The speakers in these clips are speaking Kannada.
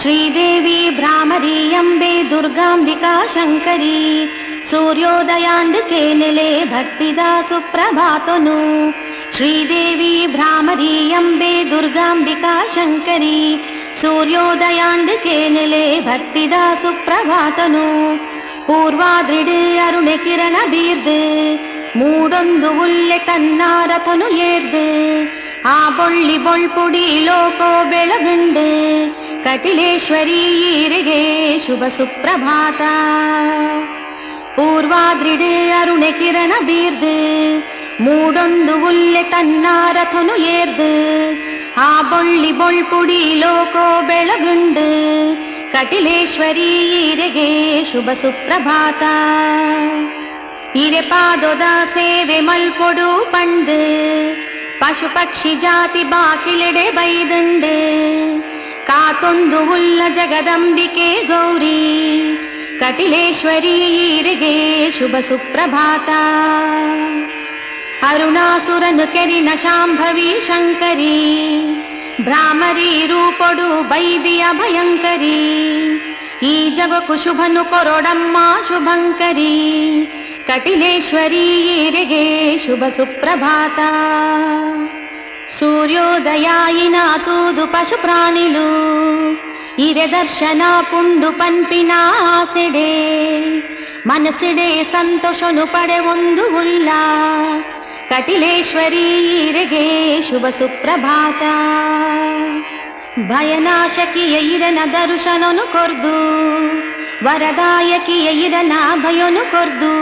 ಶ್ರೀದೇವಿ ಭ್ರಾಮರಿ ಅಂಬೆ ದುರ್ಗಾಂಬಿಕಾ ಶಂಕರಿ ಸೂರ್ಯೋದಯಾಂದಕ್ಕೆ ನೆಲೆ ಭಕ್ತಿದ ಸುಪ್ರಭಾತನು. ಶ್ರೀದೇವಿ ಭ್ರಾಮರಿ ಅಂಬೆ ದುರ್ಗಾಂಬಿಕಾ ಶಂಕರಿ ಸೂರ್ಯೋದಯಾಂದಕ್ಕೆ ನೆಲೆ ಭಕ್ತಿದ ಸುಪ್ರಭಾತನು. ಪೂರ್ವಾದ್ರಿಡು ಅರುಣೆ ಕಿರಣ ಬೀರ್ದು ಮೂಡೊಂದು ಉಲ್ಲೆ ತನ್ನಾರತನು ಏರ್ದು ಆ ಬೊಳ್ಳಿ ಬೊಳ್ಪುಡಿ ಲೋಕೋ ಬೆಳಗುಂಡು ಕಟಿಲೇಶ್ವರಿ ಈರೆಗೆ ಶುಭ ಸುಪ್ರಭಾತ. ಪೂರ್ವಾದ್ರಿಡು ಅರುಣೆ ಕಿರಣ ಬೀರ್ದು ಮೂಡೊಂದು ಉಲ್ಲೆ ತನ್ನಾರಥನು ಏರ್ದು ಆ ಬೊಳ್ಳಿ ಬೊಳ್ಪುಡಿ ಲೋಕೋ ಬೆಳಗುಂಡು ಕಟಿಲೇಶ್ವರಿ ಈರೆಗೆ ಶುಭ ಸುಪ್ರಭಾತ. ಇರೆ ಪಾದೋದ ಸೇವೆ ಮಲ್ಪೊಡು ಪಂಡು ಪಶು ಪಕ್ಷಿ ಜಾತಿ ಬಾಕಿಲೆಡೆ ಬೈದುಂಡು ಕಾತೊಂದು ಉಲ್ಲ ಜಗದಂಬಿಕೆ ಗೌರಿ ಕಟಿಲೇಶ್ವರಿ ಈರೆಗೆ ಶುಭ ಸುಪ್ರಭಾತ. ಅರುಣಾಸುರನು ಕೆರಿನ ಶಾಂಭವಿ ಶಂಕರಿ ಭ್ರಾಮರಿ ರೂಪೊಡು ಬೈದಿಯ ಭಯಂಕರಿ ಈ ಜಗಕ್ಕೂ ಶುಭನು ಕೊರೊಡಮ್ಮ ಶುಭಂಕರಿ ಕಟಿಲೇಶ್ವರಿ ಈರೆಗೆ ಶುಭ ಸುಪ್ರಭಾತ. సూర్యోదయాయిన తూదు పశు ప్రాణిలు ఇరె దర్శన పుండు పన్పిన ఆసెడే మనసిడే సంతోషను పడే ಒಂದು ಉಲ್ಲ ಕಟಿಲೇಶ್ವರಿ ಈರೆಗೆ ಶುಭ ಸುಪ್ರಭಾತ. ಭಯನಾಶಕಿಯ ಇರನ ದರ್ಶನನು ಕೊರ್ದು ವರದಾಯಕಿಯ ಇರನ ಭಯನು ಕೊರ್ದು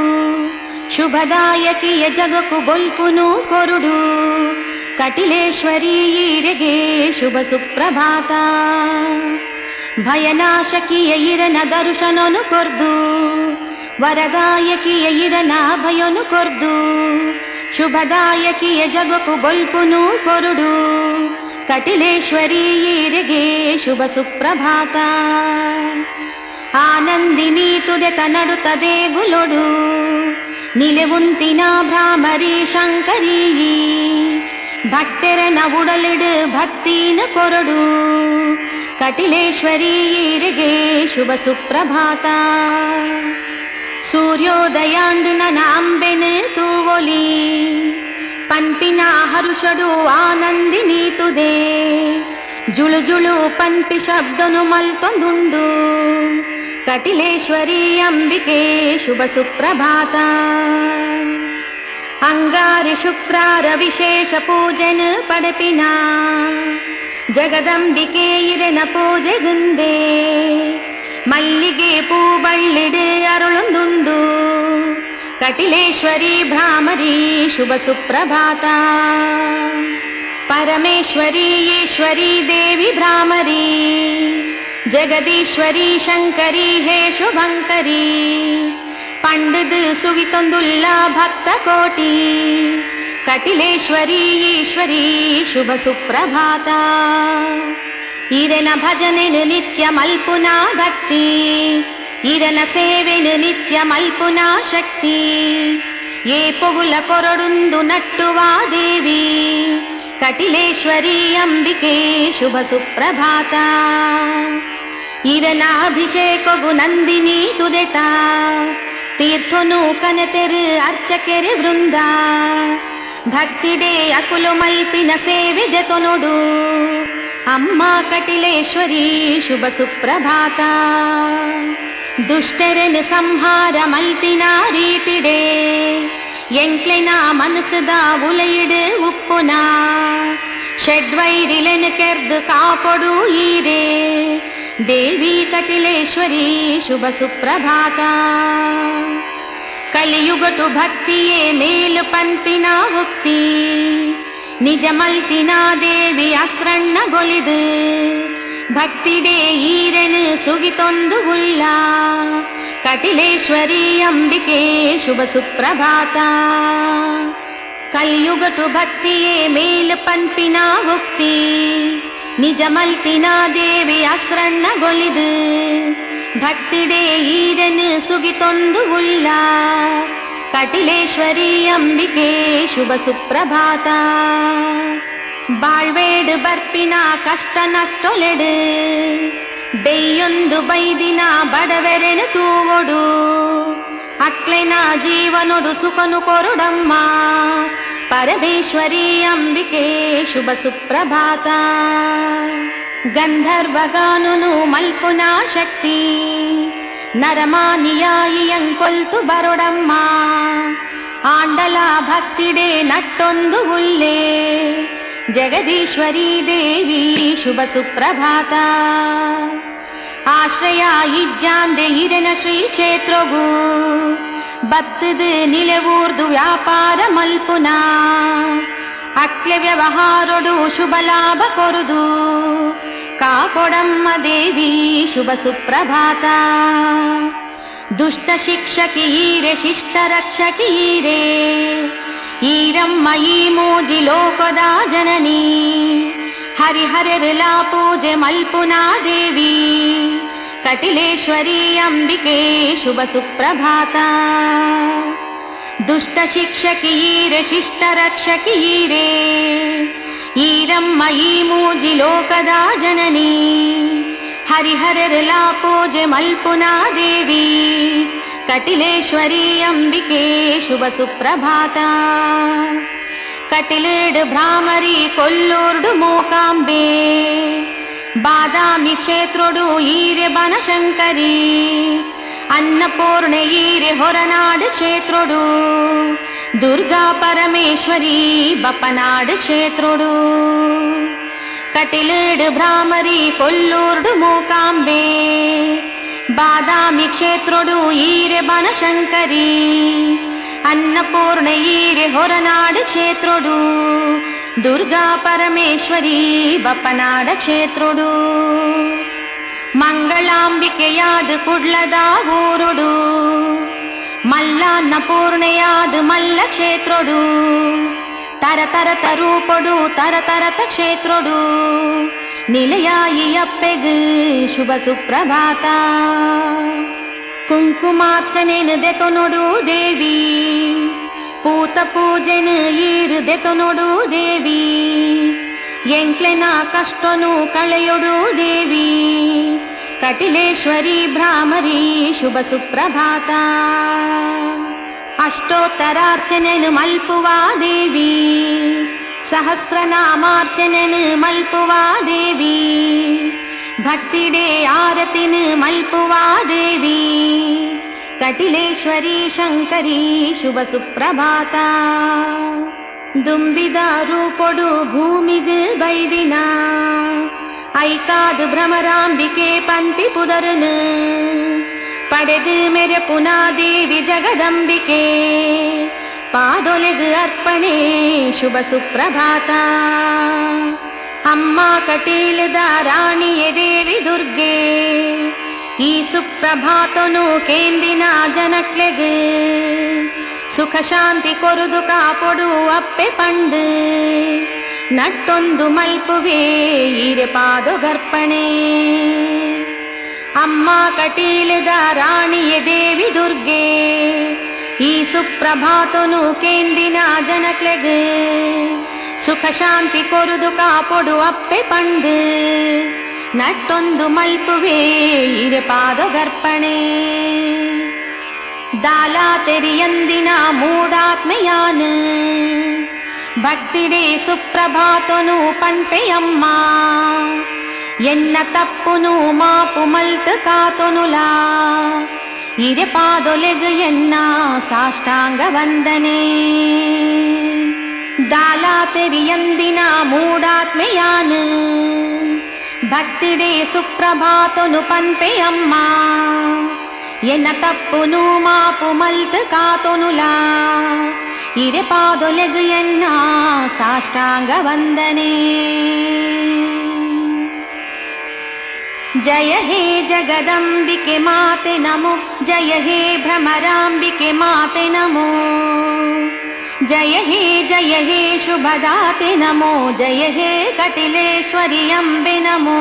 ಶುಭದಾಯಕಿಯ ಜಗಕ್ಕೂ ಬೊಲ್ಪುನು ಕೊರುಡು ಕಟಿಲೇಶ್ವರಿ ಈರೆಗೆ ಶುಭ ಸುಪ್ರಭಾತ. ಭಯನಾಶಕಿಯ ಇರನ ದರ್ಶನನು ಕೊರ್ದು ವರದಾಯಕಿಯ ಇರನ ಭಯನು ಕೊರ್ದು ಶುಭದಾಯಕಿಯ ಜಗಕ್ಕೂ ಬೊಲ್ಪುನು ಕೊರುಡು ಕಟಿಲೇಶ್ವರಿ ಈರೆಗೆ ಶುಭ ಸುಪ್ರಭಾತ. ಆನಂದಿನಿ ತುದೆ ತನಡುತ್ತದೆ ಗುಲೊಡು ನಿಲೆವುಂತಿನ ಭ್ರಾಮರಿ ಶಂಕರಿ ಭಕ್ತೆರನ ಉಡಲಿಡು ಭಕ್ತಿನ ಕೊರಡು ಕಟಿಲೇಶ್ವರಿ ಈರೆಗೆ ಶುಭ ಸುಪ್ರಭಾತ. ಸೂರ್ಯೋದಯಾಂಡು ನನ ಅಂಬೆನು ತೂವೊಲಿ ಪನ್ಪಿನ ಹರುಷಡು ಆನಂದಿನಿ ತುದೆ ಜುಳು ಜುಳು ಪನ್ಪಿ ಶಬ್ದನು ಮಲ್ತೊಂದುಂಡು ಕಟಿಲೇಶ್ವರಿ ಅಂಬಿಕೆ ಶುಭ ಸುಪ್ರಭಾತ. ಅಂಗಾರಿ ಶುಕ್ರಾರ ವಿಶೇಷ ಪೂಜೆನು ಪಡಪಿನ ಜಗದಂಬಿಕೆ ಇರೆನ ಪೂಜೆಗುಂದೆ ಮಲ್ಲಿಗೆ ಪೂ ಬಳ್ಳಿಡು ಅರುಳೊಂದುಂಡು ಕಟಿಲೇಶ್ವರಿ ಭ್ರಾಮರಿ ಶುಭ ಸುಪ್ರಭಾತ. ಪರಮೇಶ್ವರಿ ಈಶ್ವರಿ ದೇವಿ ಭ್ರಾಮರಿ ಜಗದೀಶ್ವರಿ ಶಂಕರಿ ಹೇ ಶುಭಂಕರಿ ಪಂಡದು ಸುಗಿತೊಂದುಲ್ಲ ಭಕ್ತ ಕೋಟಿ ಕಟಿಲೇಶ್ವರಿ ಈಶ್ವರಿ ಶುಭ ಸುಪ್ರಭಾತ. ಇರನ ಭಜನೆನು ನಿತ್ಯ ಮಲ್ಪುನ ಭಕ್ತಿ ಇರನ ಸೇವೆನು ನಿತ್ಯ ಮಲ್ಪುನ ಶಕ್ತಿ ಏ ಪೊಗುಲ ಕೊರಡುಂದು ನಟ್ಟುವ ದೇವಿ ಕಟಿಲೇಶ್ವರಿ ಅಂಬಿಕೆ ಶುಭ ಸುಪ್ರಭಾತ. ಇರನ ಅಭಿಷೇಕಗು ನಂದಿನಿ ತುದೆತ ತೀರ್ಥನು ಕನತೆರು ಅರ್ಚಕೆರೆ ವೃಂದ ಭಕ್ತಿಡೆ ಅಕುಲು ಮಲ್ಪಿನ ಸೇವೆ ಜತೊನೊಡು ಅಮ್ಮ ಕಟಿಲೇಶ್ವರಿ ಶುಭ ಸುಪ್ರಭಾತ. ದುಷ್ಟರೆನು ಸಂಹಾರ ಮಲ್ತಿನ ರೀತಿಡೆ ಎಂಕ್ಲೆನ ಮನಸ್ಸದ ಉಲೆಯಿಡು ಉಪ್ಪುನ ಷಡ್ವೈರಿಲೆನು ಕೆರ್ದು ಕಾಪೊಡು ಈರೆ ದೇವಿ ಕಟಿಲೇಶ್ವರಿ ಶುಭ ಸುಪ್ರಭಾತ. ಕಲಿಯುಗಟು ಭಕ್ತಿಯೇ ಮೇಲು ಪನ್ಪಿನ ಉಕ್ತಿ ನಿಜ ಮಲ್ತಿನ ದೇವಿ ಅಸ್ರಣ್ಣಗೊಲಿದು ಭಕ್ತಿಡೆ ಈರೆನು ಸುಗಿತೊಂದು ಉಲ್ಲ ಕಟಿಲೇಶ್ವರಿ ಅಂಬಿಕೆ ಶುಭ ಸುಪ್ರಭಾತ. ಕಲಿಯುಗಟು ಭಕ್ತಿಯೇ ಮೇಲು ಪನ್ಪಿನ ಉಕ್ತಿ ನಿಜ ಮಲ್ತಿನ ದೇವಿ ಅಸ್ರಣ್ಣಗೊಲಿದು ಭಕ್ತಿಡೆ ಈರೆನು ಸುಗಿತೊಂದು ಉಲ್ಲ ಕಟಿಲೇಶ್ವರಿ ಅಂಬಿಕೆ ಶುಭ ಸುಪ್ರಭಾತ. ಬಾಳ್ವೇಡು ಬರ್ಪಿನ ಕಷ್ಟ ನಷ್ಟೊಲೆಡು ಬೆಯ್ಯೊಂದು ಬೈದಿನ ಬಡವೆರೆನು ತೂವೊಡು ಅಕ್ಲೆನ ಜೀವನೊಡು ಸುಖನು ಕೊರುಡಮ್ಮ ಪರಮೇಶ್ವರಿ ಅಂಬಿಕೆ ಶುಭ ಸುಪ್ರಭಾತ. ಗಂಧರ್ವಗಾನುನು ಮಲ್ಪುನ ಶಕ್ತಿ ನರಮಾನಿಯಾಯಿಯಂಕೊಲ್ತು ಬರೊಡಮ್ಮ ಆಂಡಲ ಭಕ್ತಿಡೆ ನಟ್ಟೊಂದು ಉಲ್ಲೆ ಜಗದೀಶ್ವರಿ ದೇವಿ ಶುಭ ಸುಪ್ರಭಾತ. ಆಶ್ರಯ ಇಜ್ಜಾಂದೆ ಇರೆನ ಶ್ರೀ ಕ್ಷೇತ್ರವು ಬತ್ತದ ನಿಲೆವೂರ್ದು ವ್ಯಾಪಾರ ಮಲ್ಪುನ ಅಕ್ಲೆ ವ್ಯವಹಾರೊಡು ಶುಭ ಲಾಭ ಕೊರುದು ಕಾಕೊಡಮ್ಮ ದೇವಿ ಶುಭ ಸುಪ್ರಭಾತ. ದುಷ್ಟ ಶಿಕ್ಷಕಿ ಈರೆ ಶಿಷ್ಟ ರಕ್ಷಕಿ ಈರೆ ಈರಮ್ಮ ಈ ಮೂಜಿ ಲೋಕದ ಜನನಿ ಹರಿಹರೆರಲ ಪೂಜೆ ಮಲ್ಪುನಾ ದೇವಿ ಕಟಿಲೇಶ್ವರಿ ಅಂಬಿಕೆ ಶುಭ ಸುಪ್ರಭಾತ. ದುಷ್ಟ ಶಿಕ್ಷಕಿ ಈರೆ ಶಿಷ್ಟ ರಕ್ಷಕಿ ಈರೆ ಈರಮ್ಮ ಈ ಮೂಜಿ ಲೋಕದ ಜನನಿ ಹರಿಹರೆರಲ ಪೂಜೆ ಮಲ್ಪುನಾ ದೇವಿ ಕಟಿಲೇಶ್ವರಿ ಅಂಬಿಕೆ ಶುಭ ಸುಪ್ರಭಾತ. ಕಟಿಲೇಡು ಭ್ರಾಮರಿ ಕೊಲ್ಲೂರ್ಡು ಮೂಕಾಂಬೆ ಬಾದಾಮಿ ಕ್ಷೇತ್ರೊಡು ಈರೆ ಬನಶಂಕರಿ ಅನ್ನಪೂರ್ಣೆ ಈರೆ ಹೊರನಾಡು ಕ್ಷೇತ್ರೊಡು ದುರ್ಗಾ ಪರಮೇಶ್ವರಿ ಬಪ್ಪನಾಡು ಕ್ಷೇತ್ರೊಡು. ಕಟಿಲೇಡು ಭ್ರಾಮರಿ ಕೊಲ್ಲೂರ್ಡು ಮೂಕಾಂಬೆ ಬಾದಾಮಿ ಕ್ಷೇತ್ರೊಡು ಈರೆ ಬನಶಂಕರಿ ಅನ್ನಪೂರ್ಣೆ ಈರೆ ಹೊರನಾಡು ಕ್ಷೇತ್ರೊಡು ದುರ್ಗಾ ಪರಮೇಶ್ವರಿ ಬಪ್ಪನಾಡ ಕ್ಷೇತ್ರೊಡು. ಮಂಗಳಾಂಬಿಕೆಯಾದ ಕುಡ್ಲದ ಊರೊಡು ಮಲ್ಲನ್ನಪೂರ್ಣೆಯಾದ ಮಲ್ಲ ಕ್ಷೇತ್ರೊಡು ತರತರತ ರೂಪೊಡು ತರತರತ ಕ್ಷೇತ್ರೊಡು ನಿಲಯಾಯಿಯಪ್ಪೆಗು ಶುಭ ಸುಪ್ರಭಾತ. ಕುಂಕುಮಾರ್ಚನೆನು ದೆತೊನೊಡು ದೇವಿ ಪೂತ ಪೂಜೆನು ಈರು ದೆತೊನೊಡು ದೇವಿ ಎಂಕ್ಲೆನ ಕಷ್ಟನು ಕಳೆಯೊಡು ದೇವಿ ಕಟಿಲೇಶ್ವರಿ ಭ್ರಾಮರಿ ಶುಭ ಸುಪ್ರಭಾತ. ಅಷ್ಟೋತ್ತರಾರ್ಚನೆನು ಮಲ್ಪುವ ದೇವಿ ಸಹಸ್ರನಾಮಾರ್ಚನೆನು ಮಲ್ಪುವ ದೇವಿ ಭಕ್ತಿಡೆ ಆರತಿನು ಮಲ್ಪುವ ದೇವಿ ಕಟಿಲೇಶ್ವರಿ ಶಂಕರಿ ಶುಭ ಸುಪ್ರಭಾತ. ದುಂಬಿದ ರೂಪೊಡು ಭೂಮಿಗೆ ಬೈದಿನ ಐಕಾದು ಭ್ರಮರಾಂಬಿಕೆ ಪಂಪಿ ಪುದರನು ಪಡೆದು ಮೆರೆಪುನ ದೇವಿ ಜಗದಂಬಿಕೆ ಪಾದೊಲೆಗು ಅರ್ಪಣೆ ಶುಭ ಸುಪ್ರಭಾತ. ಅಮ್ಮ ಕಟೀಲದ ರಾಣಿಯೇ ದೇವಿ ದುರ್ಗೆ ಈ ಸುಪ್ರಭಾತನು ಕೇಂದಿನ ಜನಕ್ಲೆಗು ಸುಖ ಶಾಂತಿ ಕೊರುದು ಕಾಪೊಡು ಅಪ್ಪೆ ಪಂಡು ನಟ್ಟೊಂದು ಮಲ್ಪುವೆ ಈರೆ ಪಾದೊಗರ್ಪಣೆ. ಅಮ್ಮ ಕಟೀಲದ ರಾಣಿಯೇ ದೇವಿ ದುರ್ಗೆ ಈ ಸುಪ್ರಭಾತನು ಕೇಂದಿನ ಜನಕ್ಲೆಗು ಸುಖ ಶಾಂತಿ ಕೊರುದು ಕಾಪೊಡು ಅಪ್ಪೆ ಪಂಡು ನಟ್ಟೊಂದು ಮಲ್ಪುವೆ ಈರೆ ಪಾದೊಗರ್ಪಣೆ. ದಾಲಾ ತೆರಿಯಂದಿನ ಮೂಡಾತ್ಮೆಯಾನು ಭಕ್ತಿಡೆ ಸುಪ್ರಭಾತನು ಪನ್ಪೆಯಮ್ಮ ಎನ್ನ ತಪ್ಪುನು ಮಾಪು ಮಲ್ತು ಕಾತೊನುಲಾ ಇರೆ ಪಾದೊಲೆಗು ಎನ್ನ ಸಾಷ್ಟಾಂಗ ವಂದನೆ. ದಾಲಾ ತೆರಿಯಂದಿನ ಮೂಡಾತ್ಮೆಯಾನು ಭಕ್ತಿಡೆ ಸುಪ್ರಭಾತನು ಪನ್ಪೆಯಮ್ಮ ಎನ್ನ ತಪ್ಪುನು ಮಾಪು ಮಲ್ತು ಕಾತೊನುಲಾ ಇರೆ ಪಾದೊಲೆಗು ಎನ್ನ ಸಾಷ್ಟಾಂಗ ವಂದನೆ. ಜಯ ಹೇ ಜಗದಂಬಿಕೆ ಮಾತೆ ನಮೋ ಜಯ ಹೇ ಭ್ರಮರಾಂಬಿಕೆ ಮಾತೆ ನಮೋ ಜಯ ಹೇ ಶುಭದಾತೆ ನಮೋ ಜಯ ಹೇ ಕಟಿಲೇಶ್ವರಿ ಅಂಬೆ ನಮೋ.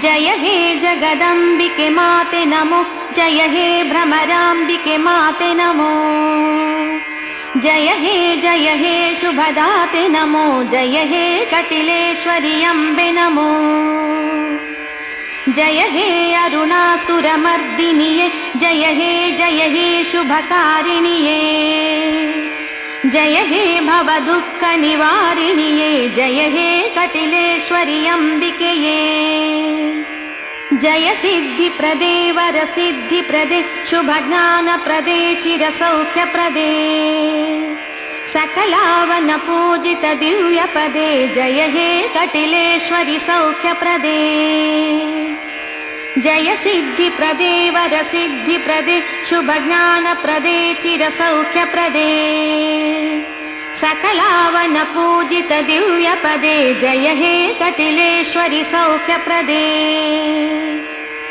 ಜಯ ಹೇ ಜಗದಂಬಿಕೆ ಮಾತೆ ನಮೋ ಜಯ ಹೇ ಭ್ರಮರಾಂಬಿಕೆ ಮಾತೆ ನಮೋ ಜಯ ಹೇ ಶುಭದಾತೆ ನಮೋ ಜಯ ಹೇ ಕಟಿಲೇಶ್ವರಿ ಅಂಬೆ ನಮೋ. जय हे अरुणासुरमर्दिनिये जय हे शुभकारिणिये जय हे भवदुःखनिवारिणिये जय हे कटिलेश्वरि अम्बिकेये जय सिद्धिप्रदे वरसिद्धिप्रदे शुभज्ञानप्रदे चिरसौख्यप्रदे सकलावनपूजित दिव्यपदे जय हे कटिलेश्वरि सौख्यप्रदे जय सिद्धिप्रदे वरसिद्धिप्रदे शुभज्ञानप्रदे चिरसौख्यप्रदे सकलावनपूजित दिव्यपदे जय हे कटिलेश्वरि सौख्यप्रदे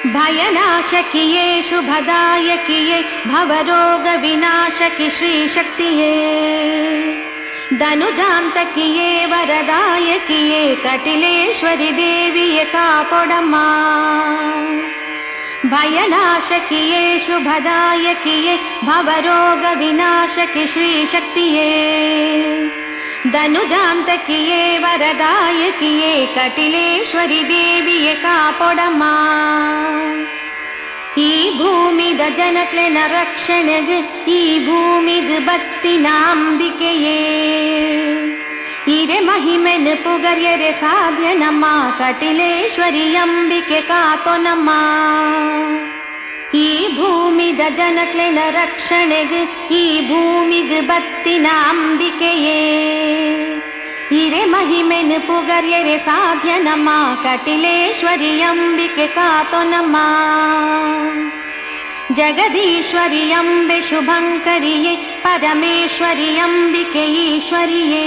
भयनाशकिये शुभदायकिये भवरोगविनाशकि श्रीशक्तिये धनुजान्तकिये वरदायकिये कटिलेश्वरि देविये कापोडम्मा भयनाशकिये शुभदायकिये भवरोगविनाशकि श्रीशक्तिये धनुजान्तकिये वरदायकिये कटिलेश्वरि देविये कापोडम्मा ಈ ಭೂಮಿದ ಜನಕ್ಲೆನ ರಕ್ಷಣೆಗೆ ಈ ಭೂಮಿಗೆ ಬತ್ತಿನ ಅಂಬಿಕೆಯೇ ಇರೆ ಮಹಿಮೆನ ಪುಗರ್ಯರೆ ಸಾಧ್ಯ ನಮ್ಮ ಕಟಿಲೇಶ್ವರಿ ಅಂಬಿಕೆ ಕಾತೋ ನಮ್ಮ ಈ ಭೂಮಿದ ಜನಕ್ಲೆನ ರಕ್ಷಣೆಗೆ ಈ ಭೂಮಿಗೆ ಬತ್ತಿನ ಅಂಬಿಕೆಯೇ ಇರೆ ಮಹಿಮೆನ ಪುಗರ್ಯರೆ ಸಾಧ್ಯ ನಮ್ಮ ಕಟಿಲೇಶ್ವರಿ ಅಂಬಿಕೆ ಕಾತೋ ನಮ್ಮ ಜಗದೀಶ್ವರಿ ಅಂಬೆ ಶುಭಂಕರಿಯೇ ಪರಮೇಶ್ವರಿ ಅಂಬಿಕೆ ಈಶ್ವರಿಯೇ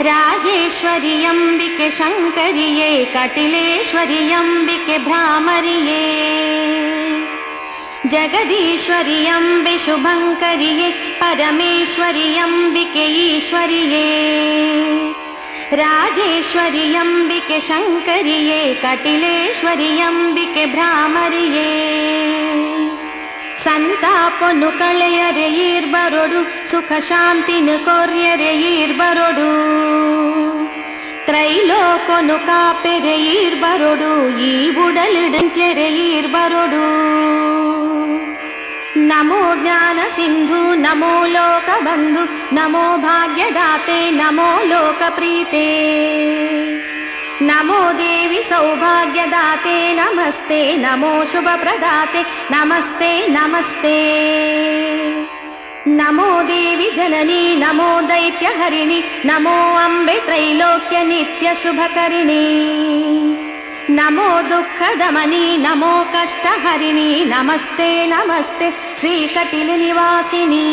ರಾಜೇಶ್ವರಿ ಅಂಬಿಕೆ ಶಂಕರಿಯೇ ಕಟಿಲೇಶ್ವರಿ ಅಂಬಿಕೆ ಭ್ರಾಮರಿಯೇ ಜಗದೀಶ್ವರಿ ಅಂಬೆ ಶುಭಂಕರಿಯೇ ಪರಮೇಶ್ವರಿ ಅಂಬಿಕೆ ಈಶ್ವರಿಯೇ ರಾಜೇಶ್ವರಿ ಅಂಬಿಕೆ ಶಂಕರಿಯೇ ಕಟಿಲೇಶ್ವರಿ ಅಂಬಿಕೆ ಭ್ರಾಮರಿಯೇ ಸಂತಾಪನು ಕಳೆಯರೆ ಈರ್ಬರೊಡು ಸುಖ ಶಾಂತಿನು ಕೊರ್ಯರೆ ಈರ್ಬರೊಡು ತ್ರೈಲೋಕನು ಕಾಪೆರೆ ಈರ್ಬರೊಡು ಈ ಬುಡಲಿಡಂತ್ಯರೆ ಈರ್ಬರೊಡು ನಮೋ ಜ್ಞಾನ ಸಿಂಧು ನಮೋ ಲೋಕ ಬಂಧು ನಮೋ ಭಾಗ್ಯದಾತೆ ನಮೋ ಲೋಕ ಪ್ರೀತೆ ನಮೋ ದೇವಿ ಸೌಭಾಗ್ಯದಾತೆ ನಮಸ್ತೆ ನಮೋ ಶುಭ ಪ್ರದಾತೆ ನಮಸ್ತೆ ನಮಸ್ತೆ ನಮೋ ದೇವಿ ಜನನಿ ನಮೋ ದೈತ್ಯ ಹರಿಣಿ ನಮೋ ಅಂಬೆ ತ್ರೈಲೋಕ್ಯ ನಿತ್ಯ ಶುಭಕರಿಣಿ ನಮೋ ದುಃಖ ದಮನಿ ನಮೋ ಕಷ್ಟ ಹರಿಣಿ ನಮಸ್ತೆ ನಮಸ್ತೆ ಶ್ರೀ ಕಟಿಲು ನಿವಾಸಿನಿ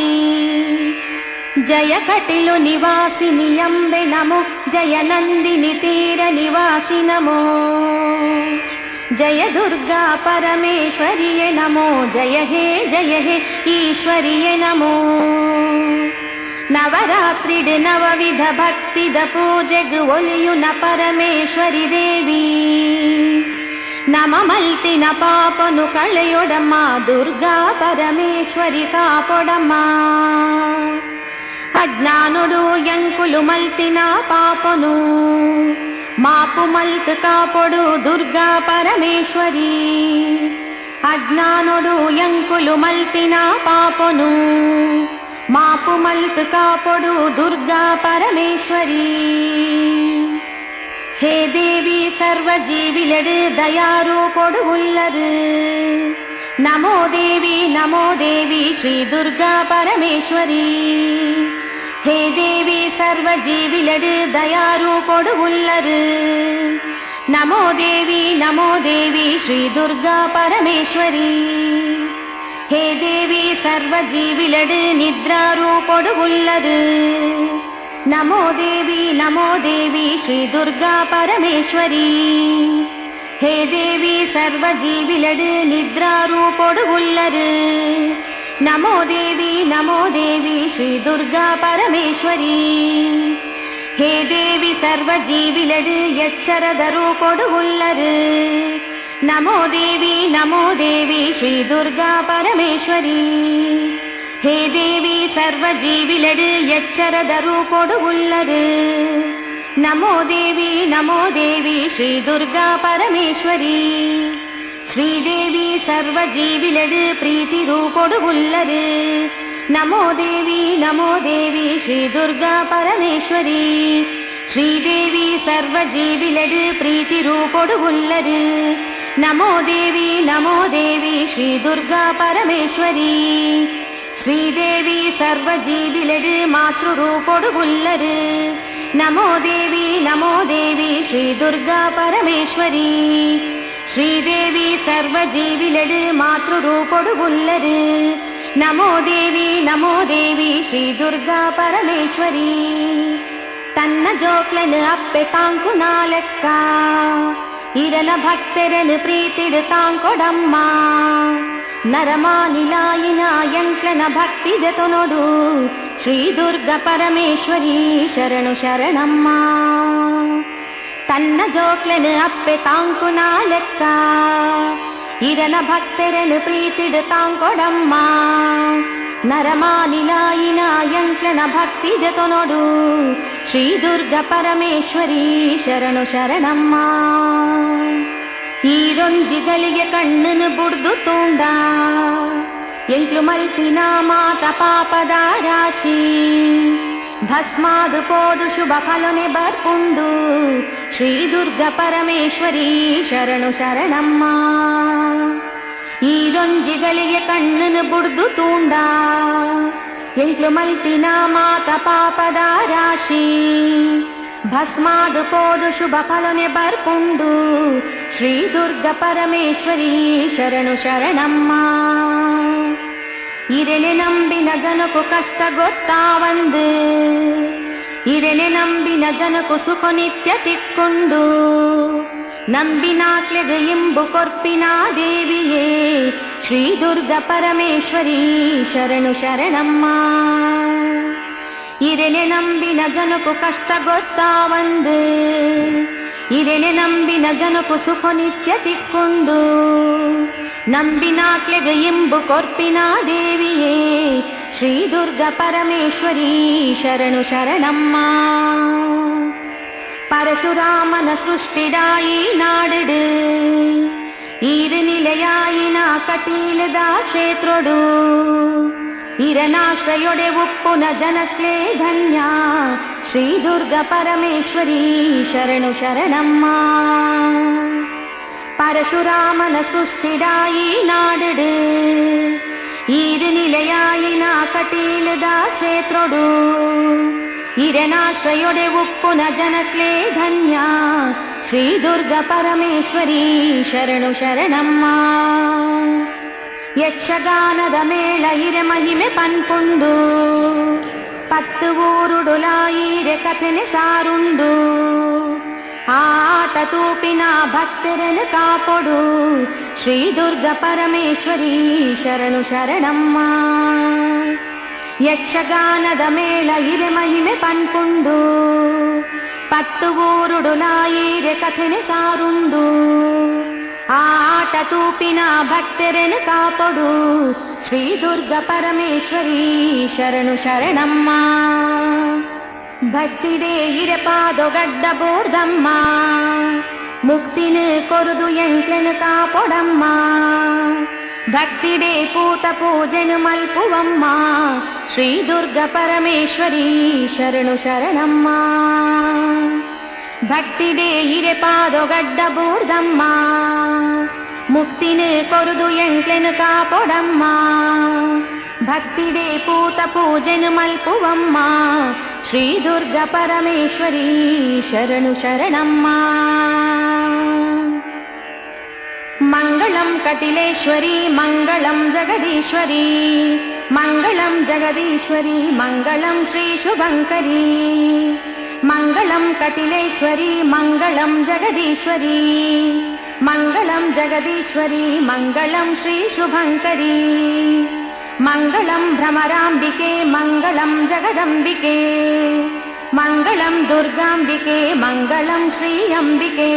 ಜಯ ಕಟಿಲು ನಿವಾಸಿನಿ ಅಂಬೆ ನಮೋ ಜಯ ನಂದಿನಿ ತೀರ ನಿವಾಸಿ ನಮೋ ಜಯ ದುರ್ಗಾ ಪರಮೇಶ್ವರಿಯೇ ನಮೋ ಜಯ ಹೇ ಈಶ್ವರಿಯೇ ನಮೋ ನವರಾತ್ರಿಡ್ ನವವಿಧ ಭಕ್ತಿದ ಪೂಜೆಗ್ ಒಲಿಯುನ ಪರಮೇಶ್ವರಿ ದೇವಿ ನಮ ಮಲ್ತಿನ ಪಾಪನು ಕಳೆಯೊಡಮ್ಮ ದುರ್ಗಾ ಪರಮೇಶ್ವರಿ ಕಾಪೊಡಮ್ಮ ಅಜ್ಞಾನುಡು ಎಂಕುಲು ಮಲ್ತಿನ ಪಾಪನು ಮಾಪು ಮಲ್ತ್ ಕಾಪೊಡು ದುರ್ಗಾ ಪರಮೇಶ್ವರಿ ಅಜ್ಞಾನುಡು ಎಂಕುಲು ಮಲ್ತಿನ ಪಾಪನು ಮಾಪು ಮಲ್ತ್ ಕಾಪೊಡು ದುರ್ಗಾ ಪರಮೇಶ್ವರಿ ಹೇ ದೇವಿ ಸರ್ವ ಜೀವಿಲೆಡು ದಯಾರೂಪೊಡು ಉಲ್ಲರು ನಮೋ ದೇವಿ ಶ್ರೀ ದುರ್ಗಾ ಪರಮೇಶ್ವರಿ ಹೇ ದೇವಿ ಸರ್ವ ಜೀವಿಲೆಡು ದಯಾರೂಪೊಡು ಉಲ್ಲರು ನಮೋ ದೇವಿ ಶ್ರೀ ದುರ್ಗಾ ಪರಮೇಶ್ವರಿ ಹೇ ದೇವಿ ಸರ್ವ ಜೀವಿಲೆಡು ನಿದ್ರಾರೂಪೊಡು ಉಲ್ಲರು ನಮೋ ದೇವಿ ಶ್ರೀ ದುರ್ಗಾ ಪರಮೇಶ್ವರಿ ಹೇ ದೇವಿ ಸರ್ವ ಜೀವಿಲೆಡು ನಿದ್ರಾರೂಪೊಡು ಉಲ್ಲರು ನಮೋ ದೇವಿ ಶ್ರೀ ದುರ್ಗಾ ಪರಮೇಶ್ವರಿ ಹೇ ದೇವಿ ಸರ್ವ ಜೀವಿಲೆಡು ಎಚ್ಚರದ ರೂಪೊಡು ಉಲ್ಲರು ನಮೋ ದೇವಿ ಶ್ರೀ ದುರ್ಗಾ ಪರಮೇಶ್ವರಿ ಹೇ ದೇವಿ ಸರ್ವ ಜೀವಿಲೆಡು ಎಚ್ಚರದ ರೂಪೊಡು ಉಲ್ಲರು ನಮೋ ದೇವಿ ಶ್ರೀ ದುರ್ಗಾ ಪರಮೇಶ್ವರಿ. ಶ್ರೀದೇವಿ ಸರ್ವ ಜೀವಿಲಡು ಪ್ರೀತಿ ರೂಪೊಡು ಉಲ್ಲರು. ನಮೋ ದೇವಿ ಶ್ರೀ ದುರ್ಗಾ ಪರಮೇಶ್ವರಿ. ಶ್ರೀದೇವಿ ಸರ್ವ ಜೀವಿಲಡು ಪ್ರೀತಿ ರೂಪೊಡು ಉಲ್ಲರು. ನಮೋ ದೇವಿ ಶ್ರೀ ದುರ್ಗಾ ಪರಮೇಶ್ವರಿ. ಶ್ರೀದೇವಿ ಸರ್ವ ಜೀವಿಲಡು ಮಾತೃ ರೂಪೊಡು ಉಲ್ಲರು. ನಮೋ ದೇವಿ ಶ್ರೀ ದುರ್ಗಾ ಪರಮೇಶ್ವರಿ. ಶ್ರೀದೇವಿ ಸರ್ವ ಜೀವಿಲಡು ಮಾತೃ ರೂಪೊಡು ಉಲ್ಲರು. ನಮೋ ದೇವಿ ಶ್ರೀ ದುರ್ಗಾ ಪರಮೇಶ್ವರಿ. ತನ್ನ ಜೋಕ್ಲನು ಅಪ್ಪೆ ತಾಂಕು ನಾಲೆಕ್ಕ, ಇರನ ಭಕ್ತರನು ಪ್ರೀತಿಡು ತಾಂಕೊಡಮ್ಮ. ನರಮಾನಿಲಾಯಿನ ಎಂಕ್ಲನ ಭಕ್ತಿದ ತೊನೊಡು, ಶ್ರೀ ದುರ್ಗಾ ಪರಮೇಶ್ವರಿ ಶರಣು ಶರಣಮ್ಮ. ತನ್ನ ಜೋಕ್ಲನು ಅಪ್ಪೆ ತಾಂಕು ನಾಲೆಕ್ಕ, ಇರನ ಭಕ್ತರನು ಪ್ರೀತಿಡು ತಾಂಕೊಡಮ್ಮ. ನರಮಾನಿಲಾಯಿನ ಎಂಕ್ಲನ ಭಕ್ತಿದ ತೊನೊಡು, ಶ್ರೀ ದುರ್ಗಾ ಪರಮೇಶ್ವರಿ ಶರಣು ಶರಣಮ್ಮ. ಈರೊಂಜಿಗಳಿಗೆ ಕಣ್ಣನು ಬುಡ್ದು ತೂಂಡ, ಎಂಕ್ಲು ಮಲ್ತಿನ ಮಾತ ಪಾಪದ ರಾಶಿ. ಭಸ್ಮಾದು ಪೋದು ಶುಭ ಫಲನೆ ಬರ್ಪುಂಡು, ಶ್ರೀ ದುರ್ಗಾ ಪರಮೇಶ್ವರಿ ಶರಣು ಶರಣಮ್ಮ. ಈರೊಂಜಿಗಳಿಗೆ ಕಣ್ಣನು ಬುಡ್ದು ತೂಂಡ, ಎಂಕ್ಲು ಮಲ್ತಿನ ಮಾತ ಪಾಪದ ರಾಶಿ. ಭಸ್ಮಾದು ಪೋದು ಶುಭ ಫಲನೆ ಬರ್ಪುಂಡು, ಶ್ರೀ ದುರ್ಗಾ ಪರಮೇಶ್ವರಿ ಶರಣು ಶರಣಮ್ಮ. ಇರೆನೆ ನಂಬಿನ ಜನಕು ಕಷ್ಟ ಗೊತ್ತಾವಂದು, ಇರೆನೆ ನಂಬಿನ ಜನಕು ಸುಖ ನಿತ್ಯ ತಿಕ್ಕೊಂಡು. ನಂಬಿನಾಕ್ಲೆದು ಇಂಬು ಕೊರ್ಪಿನ ದೇವಿಯೇ, ಶ್ರೀ ದುರ್ಗಾ ಪರಮೇಶ್ವರಿ ಶರಣು ಶರಣಮ್ಮ. ಇರೆನೆ ನಂಬಿನ ಜನಕು ಕಷ್ಟ ಗೊತ್ತಾವಂದು, ಇರೆನೆ ನಂಬಿನ ಜನಕು ಸುಖ ನಿತ್ಯ ತಿಕ್ಕೊಂಡು. ನಂಬಿನಾಕ್ಲೆದು ಇಂಬು ಕೊರ್ಪಿನ ದೇವಿಯೇ, ಶ್ರೀ ದುರ್ಗಾ ಪರಮೇಶ್ವರಿ ಶರಣು ಶರಣಮ್ಮ. ಪರಶುರಾಮನ ಸೃಷ್ಟಿಡಾಯಿ ನಾಡಿಡು, ಈರು ನಿಲೆಯಾಯಿನ ಕಟೀಲದ ಕ್ಷೇತ್ರೊಡು. ಇರನಾಶ್ರಯೊಡೆ ಉಪ್ಪುನ ಜನಕ್ಲೇ ಧನ್ಯ, ಶ್ರೀ ದುರ್ಗಾ ಪರಮೇಶ್ವರಿ ಶರಣು ಶರಣಮ್ಮ. ಪರಶುರಾಮನ ಸೃಷ್ಟಿಡಾಯಿ ನಾಡಿಡು, ಈರು ನಿಲೆಯಾಯಿನ ಕಟೀಲದ ಕ್ಷೇತ್ರೊಡು. ಇರನಾಶ್ರಯೊಡೆ ಉಪ್ಪುನ ಜನಕ್ಲೇ ಧನ್ಯ, ಶ್ರೀ ದುರ್ಗಾ ಪರಮೇಶ್ವರಿ ಶರಣು ಶರಣಮ್ಮ. ಯಕ್ಷಗಾನದ ಮೇಳ ಇರೆ ಮಹಿಮೆ ಪನ್ಪುಂಡು, ಪತ್ತು ಊರುಡುಲಾಯಿರೆ ಕಥೆನೆ ಸಾರುಂಡು. ಆಟ ತೂಪಿನ ಭಕ್ತರನ್ನು ಕಾಪೊಡು, ಶ್ರೀ ದುರ್ಗಾ ಪರಮೇಶ್ವರಿ ಶರಣು ಶರಣಮ್ಮ. ಯಕ್ಷಗಾನದ ಮೇಳ ಇರೆ ಮಹಿಮೆ ಪನ್ಪುಂಡು, ಪತ್ತು ಊರುಡುಲಾಯಿರೆ ಕಥೆನೆ ಸಾರುಂಡು. ಆಟ ತೂಪಿನ ಭಕ್ತರನ್ನು ಕಾಪೊಡು, ಶ್ರೀ ದುರ್ಗಾ ಪರಮೇಶ್ವರಿ ಶರಣು ಶರಣಮ್ಮ. ಭಕ್ತಿಡೆ ಇರೆ ಪಾದೊಗಡ್ಡ ಬೋರ್ದಮ್ಮ, ಮುಕ್ತಿನು ಕೊರುದು ಎಂಕ್ಲೆನು ಕಾಪೊಡಮ್ಮ. ಭಕ್ತಿಡೆ ಪೂತ ಪೂಜೆನು ಮಲ್ಪುವಮ್ಮ, ಶ್ರೀ ದುರ್ಗಾ ಪರಮೇಶ್ವರಿ ಶರಣು ಶರಣಮ್ಮ. ಭಕ್ತಿಡೆ ಇರೆ ಪಾದೊಗಡ್ಡ ಬೋರ್ದಮ್ಮ, ಮುಕ್ತಿನು ಕೊರುದು ಎಂಕ್ಲೆನು ಕಾಪೊಡಮ್ಮ. ಭಕ್ತಿಡೆ ಪೂತ ಪೂಜೆನು ಮಲ್ಪುವಮ್ಮ, ಶ್ರೀ ದುರ್ಗಾ ಪರಮೇಶ್ವರಿ ಶರಣು ಶರಣಮ್ಮ. ಮಂಗಳಂ ಕಟಿಲೇಶ್ವರಿ ಮಂಗಳಂ ಜಗದೀಶ್ವರಿ, ಮಂಗಳಂ ಜಗದೀಶ್ವರಿ ಮಂಗಳಂ ಶ್ರೀ ಶುಭಂಕರಿ. ಮಂಗಳಂ ಕಟಿಲೇಶ್ವರಿ ಮಂಗಳಂ ಜಗದೀಶ್ವರಿ, ಮಂಗಳಂ ಜಗದೀಶ್ವರಿ ಮಂಗಳಂ ಶ್ರೀ ಶುಭಂಕರಿ. ಮಂಗಳಂ ಭ್ರಮರಾಂಬಿಕೆ ಮಂಗಳಂ ಜಗದಂಬಿಕೆ, ಮಂಗಳಂ ದುರ್ಗಾಂಬಿಕೆ ಮಂಗಳಂ ಶ್ರೀ ಅಂಬಿಕೆ.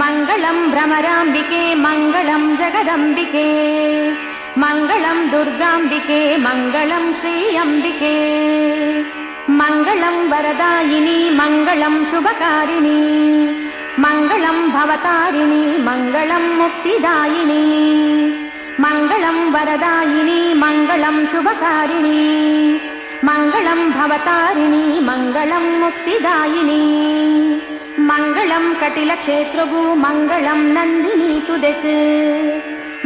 ಮಂಗಳಂ ಭ್ರಮರಾಂಬಿಕೆ ಮಂಗಳಂ ಜಗದಂಬಿಕೆ, ಮಂಗಳಂ ದುರ್ಗಾಂಬಿಕೆ ಮಂಗಳಂ ಶ್ರೀ ಅಂಬಿಕೆ. ಮಂಗಳಂ ವರದಾಯಿನಿ ಮಂಗಳಂ ಶುಭಕಾರಿಣಿ ಮಂಗಳಂ ಭವತಾರಿಣಿ ಮಂಗಳಂ ಮುಕ್ತಿದಾಯಿನಿ ಮಂಗಳಂ ವರದಾಯಿನಿ ಮಂಗಳಂ ಶುಭಕಾರಿಣಿ ಮಂಗಳಂ ಭವತಾರಿಣಿ ಮಂಗಳಂ ಮುಕ್ತಿದಾಯಿನಿ ಮಂಗಳಂ ಕಟಿಲ ಕ್ಷೇತ್ರಗೂ ಮಂಗಳಂ ನಂದಿನಿ ತುದೆಕ್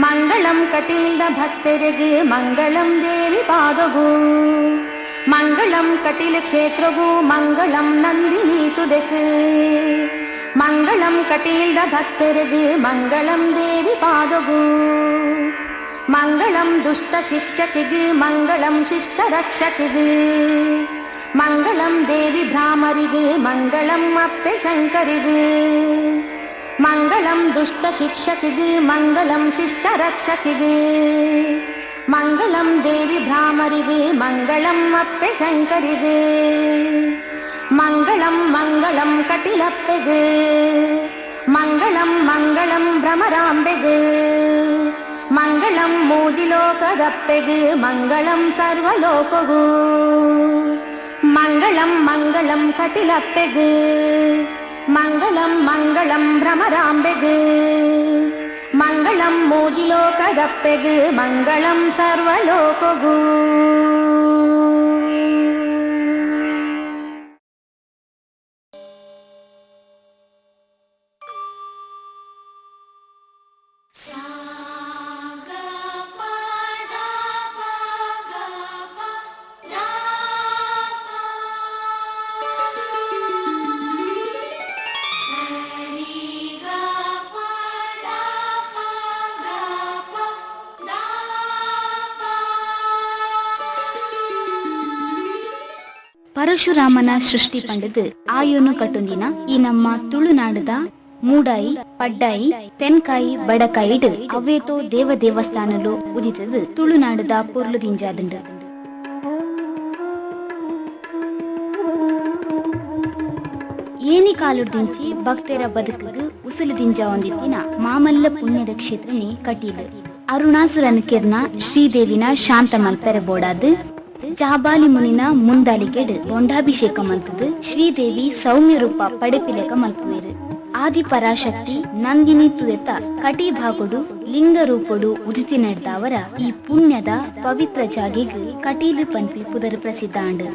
ಮಂಗಳಂ ಕಟೀಲ್ದ ಭಕ್ತರಿಗೆ ಮಂಗಳಂ ದೇವಿ ಪಾದಗೂ ಮಂಗಳಂ ಕಟಿಲ ಕ್ಷೇತ್ರಗೂ ಮಂಗಳಂ ನಂದಿನಿ ತುದೆಕ್ ಮಂಗಳಂ ಕಟೀಲ್ದ ಭಕ್ತರಿಗೆ ಮಂಗಳಂ ದೇವಿ ಪಾದಗೂ ಮಂಗಳಂ ದುಷ್ಟ ಶಿಕ್ಷಕಿಗೆ ಮಂಗಳಂ ಶಿಷ್ಟ ರಕ್ಷಕಿಗೆ ಮಂಗಳಂ ದೇವಿ ಭ್ರಾಮರಿಗೆ ಮಂಗಳಂ ಅಪ್ಪೆ ಶಂಕರಿಗೆ ಮಂಗಳಂ ದುಷ್ಟ ಶಿಕ್ಷಕಿಗೆ ಮಂಗಳಂ ಶಿಷ್ಟ ರಕ್ಷಕಿಗೆ ಮಂಗಳಂ ದೇವಿ ಭ್ರಾಮರಿಗೆ ಮಂಗಳಂ ಅಪ್ಪೆ ಶಂಕರಿಗೆ ಮಂಗಳಂ ಮಂಗಳಂ ಕಟಿಲಪ್ಪೆಗೆ ಮಂಗಳಂ ಮಂಗಳಂ ಭ್ರಮರಾಂಬೆಗೆ ಮಂಗಳಂ ಮೂಜಿಲೋಕದಪ್ಪೆಗೆ ಮಂಗಳಂ ಸರ್ವಲೋಕಗೂ ಮಂಗಳಂ ಮಂಗಳಂ ಕಟಿಲಪ್ಪೆಗೆ ಮಂಗಳಂ ಮಂಗಳಂ ಭ್ರಮರಾಂಬೆಗೆ ಮಂಗಳಂ ಮೂಜಿಲೋಕದಪ್ಪೆಗೆ ಮಂಗಳಂ ಸರ್ವಲೋಕಗೂ. ಪರಶುರಾಮನ ಸೃಷ್ಟಿ ಪಂಡದು ಆಯೋನು ಕಟ್ಟೊಂದಿನ ಈ ನಮ್ಮ ತುಳುನಾಡದ ಮೂಡಾಯಿ ಪಡ್ಡಾಯಿ ತೆನ್ಕಾಯಿ ಬಡಕಾಯಿಡ್ ಅವೇತೋ ದೇವ ದೇವಸ್ಥಾನಲು ಉದಿತದು ತುಳುನಾಡದ ಪೊರ್ಲು ದಿಂಜಾದಂಡು. ಏನಿ ಕಾಲುರ್ದಿಂಚಿ ಭಕ್ತರ ಬದುಕುಗು ಉಸುಲು ದಿಂಜ ಹೊಂದಿತ್ತಿನ ಮಾಮಲ್ಲ ಪುಣ್ಯದ ಕ್ಷೇತ್ರನೇ ಕಟೀಲು ಅರುಣಾಸುರನ ಕಿರ್ನ ಶ್ರೀದೇವಿನ ಶಾಂತ ಮಲ್ಪೆರೆ ಬೋಡಾದು ಜಾಬಾಲಿ ಮುನಿನ ಮುಂದಾಲಿಗೆಡ್ ಬೊಂಡಾಭಿಷೇಕ ಮಲ್ತದು ಶ್ರೀದೇವಿ ಸೌಮ್ಯ ರೂಪ ಪಡೆಪಿಲೆಕ ಮಲ್ಪುವೇರು ಆದಿ ಪರಾಶಕ್ತಿ ನಂದಿನಿ ತುದೆತ ಕಟಿ ಭಾಗೊಡು ಲಿಂಗ ರೂಪಡು ಉದಿತಿ ನಡೆದವರ ಈ ಪುಣ್ಯದ ಪವಿತ್ರ ಜಾಗೆಗ್ ಕಟೀಲು ಪನ್ಪಿ ಪುದರ್ ಪ್ರಸಿದ್ಧ ಅಂಡ್.